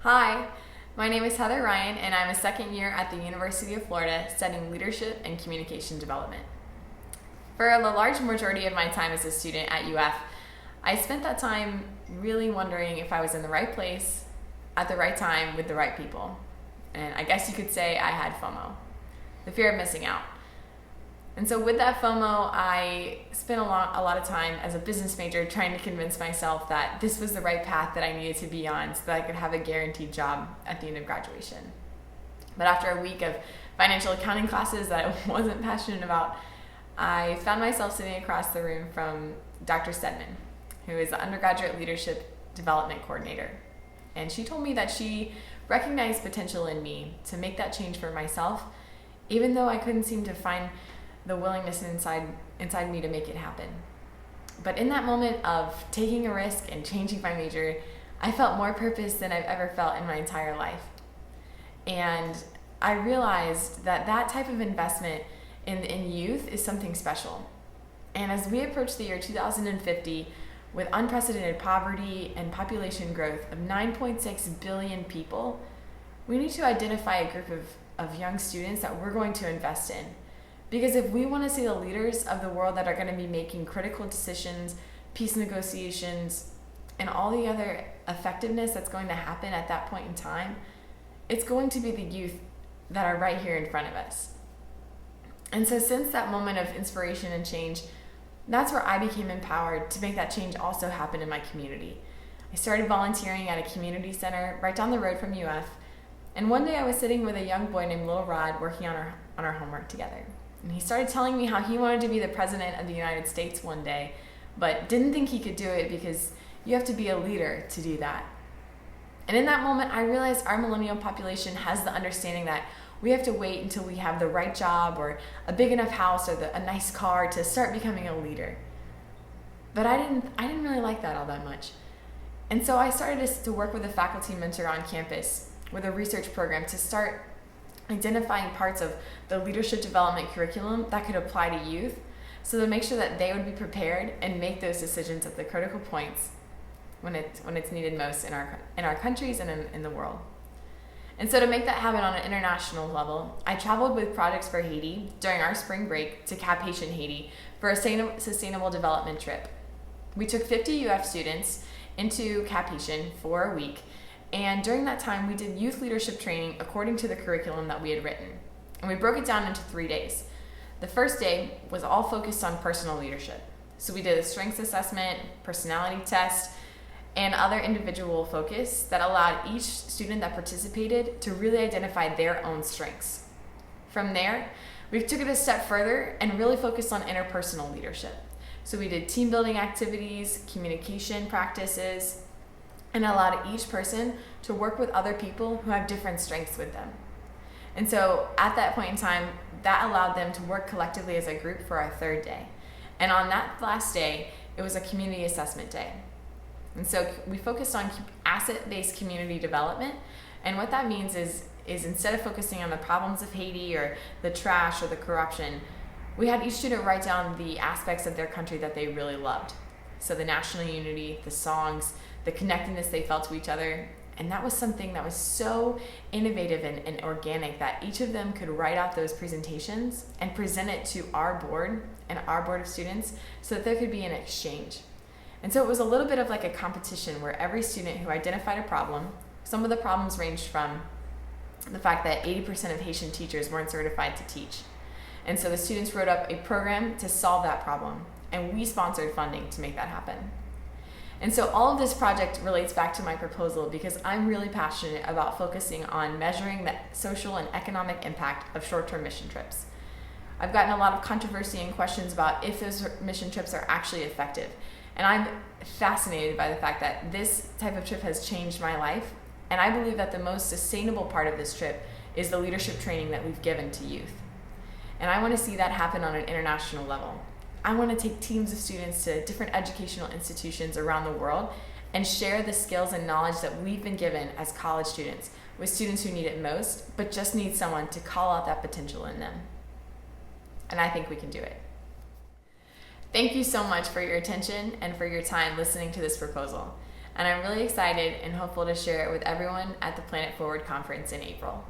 Hi, my name is Heather Ryan, and I'm a second year at the University of Florida studying leadership and communication development. For the large majority of my time as a student at UF, I spent that time really wondering if I was in the right place at the right time with the right people. And I guess you could say I had FOMO, the fear of missing out. And so with that FOMO, I spent a lot of time as a business major trying to convince myself that this was the right path that I needed to be on so that I could have a guaranteed job at the end of graduation. But after a week of financial accounting classes that I wasn't passionate about, I found myself sitting across the room from Dr. Stedman, who is the undergraduate leadership development coordinator. And she told me that she recognized potential in me to make that change for myself, even though I couldn't seem to find the willingness inside me to make it happen. But in that moment of taking a risk and changing my major, I felt more purpose than I've ever felt in my entire life. And I realized that that type of investment in youth is something special. And as we approach the year 2050, with unprecedented poverty and population growth of 9.6 billion people, we need to identify a group of young students that we're going to invest in. Because if we want to see the leaders of the world that are going to be making critical decisions, peace negotiations, and all the other effectiveness that's going to happen at that point in time, it's going to be the youth that are right here in front of us. And so since that moment of inspiration and change, that's where I became empowered to make that change also happen in my community. I started volunteering at a community center right down the road from UF, and one day I was sitting with a young boy named Lil Rod working on our homework together. And he started telling me how he wanted to be the president of the United States one day, but didn't think he could do it because you have to be a leader to do that. And in that moment, I realized our millennial population has the understanding that we have to wait until we have the right job or a big enough house or a nice car to start becoming a leader. But I didn't really like that all that much. And so I started to work with a faculty mentor on campus with a research program to start identifying parts of the leadership development curriculum that could apply to youth, so to make sure that they would be prepared and make those decisions at the critical points when it's needed most in our countries and in the world. And so to make that happen on an international level, I traveled with Projects for Haiti during our spring break to Cap Haitian, Haiti for a sustainable development trip. We took 50 UF students into Cap Haitian for a week, and during that time we did youth leadership training according to the curriculum that we had written. And we broke it down into 3 days. The first day was all focused on personal leadership. So we did a strengths assessment, personality test, and other individual focus that allowed each student that participated to really identify their own strengths. From there, we took it a step further and really focused on interpersonal leadership. So we did team building activities, communication practices, and allowed each person to work with other people who have different strengths with them. And so at that point in time, that allowed them to work collectively as a group for our third day. And on that last day, it was a community assessment day. And so we focused on asset-based community development. And what that means is instead of focusing on the problems of Haiti or the trash or the corruption, we had each student write down the aspects of their country that they really loved. So the national unity, the songs, the connectedness they felt to each other. And that was something that was so innovative and organic that each of them could write out those presentations and present it to our board and our board of students so that there could be an exchange. And so it was a little bit of like a competition where every student who identified a problem, some of the problems ranged from the fact that 80% of Haitian teachers weren't certified to teach. And so the students wrote up a program to solve that problem, and we sponsored funding to make that happen. And so all of this project relates back to my proposal because I'm really passionate about focusing on measuring the social and economic impact of short-term mission trips. I've gotten a lot of controversy and questions about if those mission trips are actually effective. And I'm fascinated by the fact that this type of trip has changed my life. And I believe that the most sustainable part of this trip is the leadership training that we've given to youth. And I want to see that happen on an international level. I want to take teams of students to different educational institutions around the world and share the skills and knowledge that we've been given as college students with students who need it most, but just need someone to call out that potential in them. And I think we can do it. Thank you so much for your attention and for your time listening to this proposal. and I'm really excited and hopeful to share it with everyone at the Planet Forward conference in April.